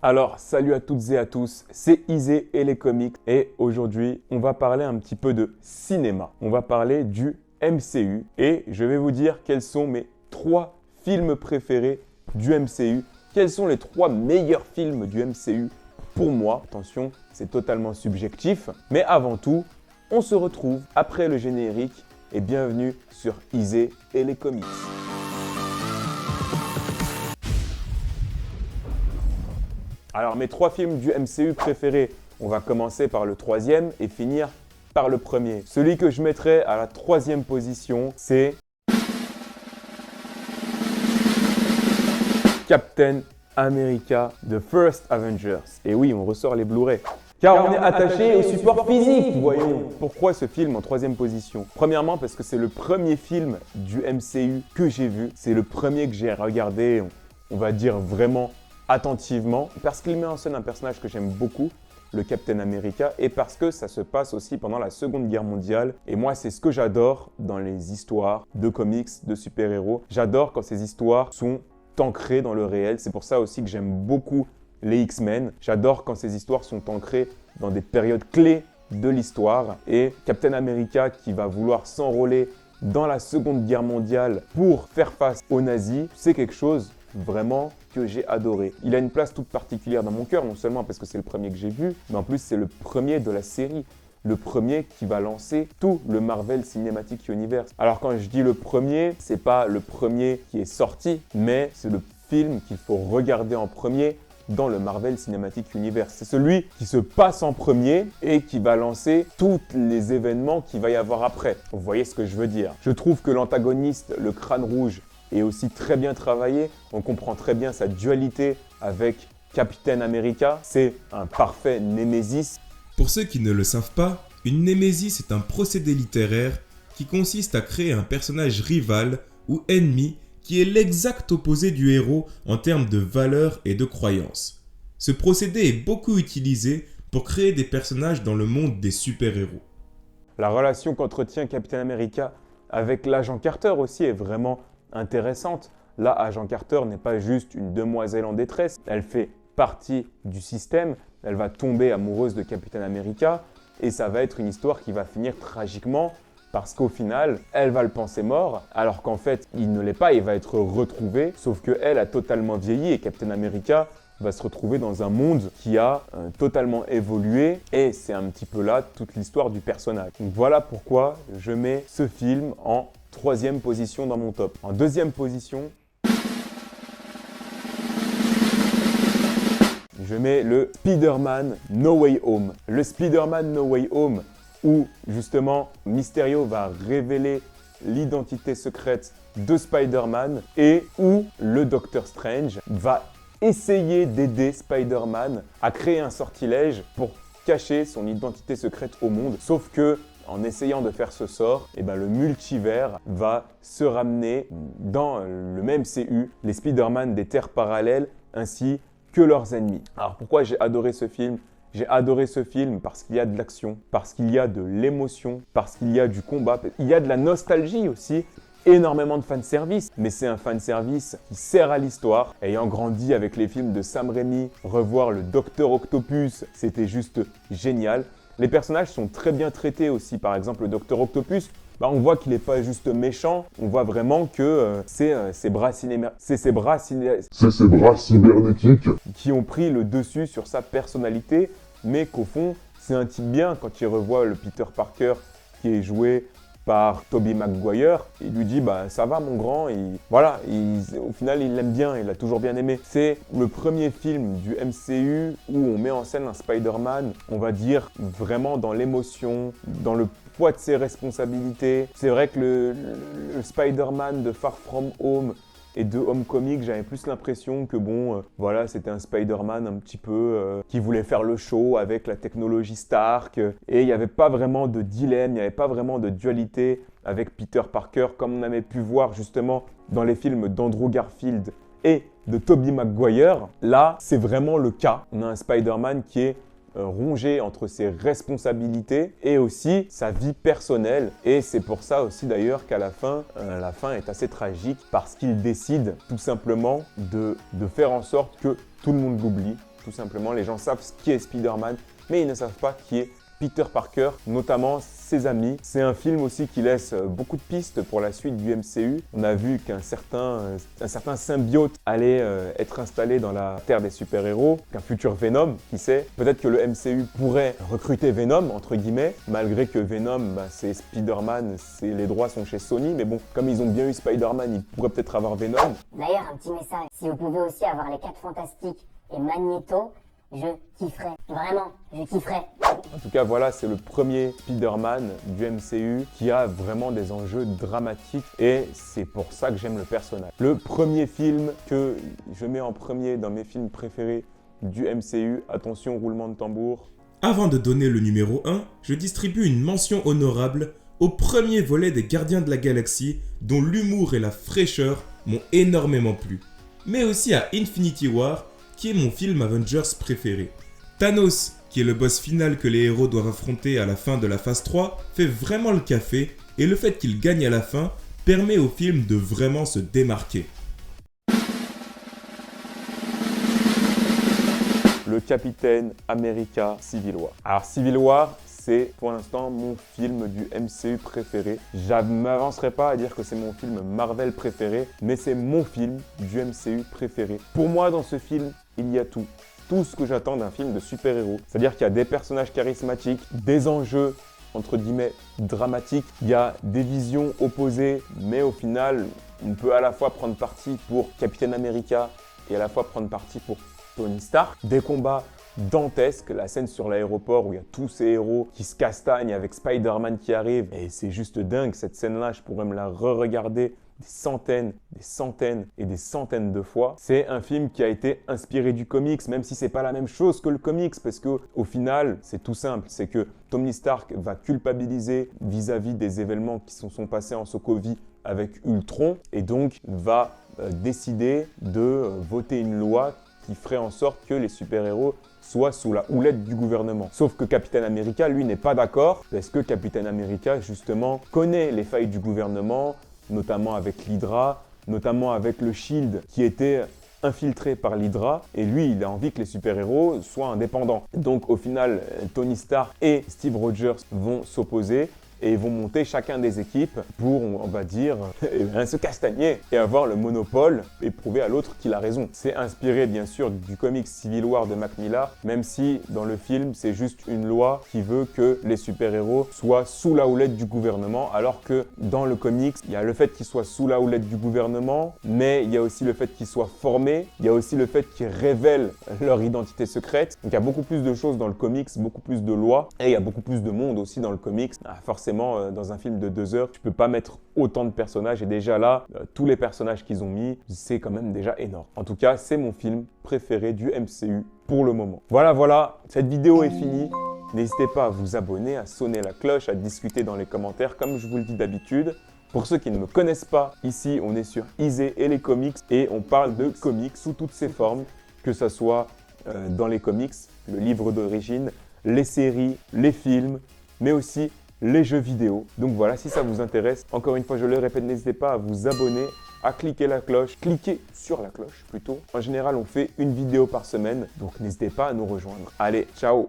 Alors, salut à toutes et à tous, c'est Isé et les comics et aujourd'hui, on va parler un petit peu de cinéma. On va parler du MCU et je vais vous dire quels sont mes 3 films préférés du MCU. Quels sont les 3 meilleurs films du MCU pour moi. Attention, c'est totalement subjectif. Mais avant tout, on se retrouve après le générique et bienvenue sur Isé et les comics. Alors mes 3 films du MCU préférés, on va commencer par le 3e et finir par le premier. Celui que je mettrai à la 3e position, c'est Captain America The First Avengers. Et oui, on ressort les Blu-ray. Car on est attaché au support physique, voyons. Pourquoi ce film en 3e position? Premièrement, parce que c'est le premier film du MCU que j'ai vu. C'est le premier que j'ai regardé, on va dire vraiment attentivement, parce qu'il met en scène un personnage que j'aime beaucoup, le Captain America, et parce que ça se passe aussi pendant la Seconde Guerre mondiale. Et moi, c'est ce que j'adore dans les histoires de comics, de super-héros. J'adore quand ces histoires sont ancrées dans le réel. C'est pour ça aussi que j'aime beaucoup les X-Men. J'adore quand ces histoires sont ancrées dans des périodes clés de l'histoire. Et Captain America qui va vouloir s'enrôler dans la Seconde Guerre mondiale pour faire face aux nazis, c'est quelque chose vraiment que j'ai adoré. Il a une place toute particulière dans mon cœur, non seulement parce que c'est le premier que j'ai vu, mais en plus c'est le premier de la série. Le premier qui va lancer tout le Marvel Cinematic Universe. Alors quand je dis le premier, c'est pas le premier qui est sorti, mais c'est le film qu'il faut regarder en premier dans le Marvel Cinematic Universe. C'est celui qui se passe en premier et qui va lancer tous les événements qu'il va y avoir après. Vous voyez ce que je veux dire? Je trouve que l'antagoniste, le Crâne Rouge, est aussi très bien travaillé. On comprend très bien sa dualité avec Captain America. C'est un parfait némésis. Pour ceux qui ne le savent pas, une némésis est un procédé littéraire qui consiste à créer un personnage rival ou ennemi qui est l'exact opposé du héros en termes de valeurs et de croyances. Ce procédé est beaucoup utilisé pour créer des personnages dans le monde des super-héros. La relation qu'entretient Captain America avec l'agent Carter aussi est vraiment intéressante. Là, agent Carter n'est pas juste une demoiselle en détresse, elle fait partie du système, elle va tomber amoureuse de Captain America et ça va être une histoire qui va finir tragiquement parce qu'au final, elle va le penser mort alors qu'en fait, il ne l'est pas, il va être retrouvé, sauf qu'elle a totalement vieilli et Captain America va se retrouver dans un monde qui a totalement évolué et c'est un petit peu là toute l'histoire du personnage. Donc voilà pourquoi je mets ce film en 3e position dans mon top. En 2e position, je mets le Spider-Man No Way Home. Le Spider-Man No Way Home où justement Mysterio va révéler l'identité secrète de Spider-Man et où le Docteur Strange va essayer d'aider Spider-Man à créer un sortilège pour cacher son identité secrète au monde. Sauf que en essayant de faire ce sort, le multivers va se ramener dans le même MCU, les Spider-Man des terres parallèles ainsi que leurs ennemis. Alors pourquoi j'ai adoré ce film? J'ai adoré ce film parce qu'il y a de l'action, parce qu'il y a de l'émotion, parce qu'il y a du combat, il y a de la nostalgie aussi, énormément de fanservice, mais c'est un fanservice qui sert à l'histoire. Ayant grandi avec les films de Sam Raimi, revoir le Docteur Octopus, c'était juste génial. Les personnages sont très bien traités aussi, par exemple le Docteur Octopus, on voit qu'il n'est pas juste méchant, on voit vraiment que c'est ses bras cybernétiques qui ont pris le dessus sur sa personnalité, mais qu'au fond, c'est un type bien. Quand il revoit le Peter Parker qui est joué par Tobey Maguire, il lui dit ça va mon grand, au final il l'aime bien, il l'a toujours bien aimé. C'est le premier film du MCU où on met en scène un Spider-Man, on va dire vraiment dans l'émotion, dans le poids de ses responsabilités. C'est vrai que le Spider-Man de Far From Home et de Homecoming, j'avais plus l'impression que c'était un Spider-Man un petit peu qui voulait faire le show avec la technologie Stark et il n'y avait pas vraiment de dilemme, il n'y avait pas vraiment de dualité avec Peter Parker comme on avait pu voir justement dans les films d'Andrew Garfield et de Tobey Maguire. Là, c'est vraiment le cas. On a un Spider-Man qui est rongé entre ses responsabilités et aussi sa vie personnelle. Et c'est pour ça aussi d'ailleurs qu'à la fin est assez tragique parce qu'il décide tout simplement de faire en sorte que tout le monde l'oublie tout simplement. Les gens savent qui est Spider-Man, mais ils ne savent pas qui est Peter Parker, notamment ses amis. C'est un film aussi qui laisse beaucoup de pistes pour la suite du MCU. On a vu qu'un certain symbiote allait être installé dans la terre des super-héros, qu'un futur Venom, qui sait. Peut-être que le MCU pourrait recruter Venom, entre guillemets, malgré que Venom, c'est Spider-Man, les droits sont chez Sony, mais bon, comme ils ont bien eu Spider-Man, ils pourraient peut-être avoir Venom. D'ailleurs, un petit message, si vous pouvez aussi avoir les 4 Fantastiques et Magneto, je kifferais. Vraiment, je kifferais. En tout cas, voilà, c'est le premier Spider-Man du MCU qui a vraiment des enjeux dramatiques et c'est pour ça que j'aime le personnage. Le premier film que je mets en premier dans mes films préférés du MCU, attention, roulement de tambour. Avant de donner le numéro 1, je distribue une mention honorable au premier volet des Gardiens de la Galaxie dont l'humour et la fraîcheur m'ont énormément plu. Mais aussi à Infinity War, qui est mon film Avengers préféré. Thanos, qui est le boss final que les héros doivent affronter à la fin de la phase 3, fait vraiment le café et le fait qu'il gagne à la fin permet au film de vraiment se démarquer. Le Capitaine America Civil War. Alors Civil War, c'est pour l'instant mon film du MCU préféré. Je ne m'avancerai pas à dire que c'est mon film Marvel préféré, mais c'est mon film du MCU préféré. Pour moi, dans ce film, il y a tout. Tout ce que j'attends d'un film de super-héros. C'est-à-dire qu'il y a des personnages charismatiques, des enjeux, entre guillemets, dramatiques. Il y a des visions opposées, mais au final, on peut à la fois prendre parti pour Captain America et à la fois prendre parti pour Tony Stark. Des combats dantesques, la scène sur l'aéroport où il y a tous ces héros qui se castagnent avec Spider-Man qui arrive. Et c'est juste dingue, cette scène-là, je pourrais me la re-regarder des centaines et des centaines de fois. C'est un film qui a été inspiré du comics, même si c'est pas la même chose que le comics, parce que au final, c'est tout simple, c'est que Tony Stark va culpabiliser vis-à-vis des événements qui se sont passés en Sokovie avec Ultron, et donc va décider de voter une loi qui ferait en sorte que les super-héros soient sous la houlette du gouvernement. Sauf que Captain America, lui, n'est pas d'accord, parce que Captain America, justement, connaît les failles du gouvernement, notamment avec l'Hydra, notamment avec le Shield qui était infiltré par l'Hydra, et lui, il a envie que les super-héros soient indépendants. Donc au final, Tony Stark et Steve Rogers vont s'opposer et ils vont monter chacun des équipes pour, on va dire, se castagner et avoir le monopole et prouver à l'autre qu'il a raison. C'est inspiré bien sûr du comics Civil War de Mac Millar, même si dans le film c'est juste une loi qui veut que les super-héros soient sous la houlette du gouvernement, alors que dans le comics, il y a le fait qu'ils soient sous la houlette du gouvernement, mais il y a aussi le fait qu'ils soient formés, il y a aussi le fait qu'ils révèlent leur identité secrète. Donc il y a beaucoup plus de choses dans le comics, beaucoup plus de lois, et il y a beaucoup plus de monde aussi dans le comics. Forcément, dans un film de 2 heures, tu peux pas mettre autant de personnages, et déjà là, tous les personnages qu'ils ont mis, c'est quand même déjà énorme. En tout cas, c'est mon film préféré du MCU pour le moment. Voilà, cette vidéo est finie. N'hésitez pas à vous abonner, à sonner la cloche, à discuter dans les commentaires, comme je vous le dis d'habitude. Pour ceux qui ne me connaissent pas, ici, on est sur Isé et les comics, et on parle de comics sous toutes ses formes, que ce soit dans les comics, le livre d'origine, les séries, les films, mais aussi les jeux vidéo. Donc voilà, si ça vous intéresse, encore une fois, je le répète, n'hésitez pas à vous abonner, à cliquer la cloche, cliquez sur la cloche plutôt. En général, on fait une vidéo par semaine, donc n'hésitez pas à nous rejoindre. Allez, ciao!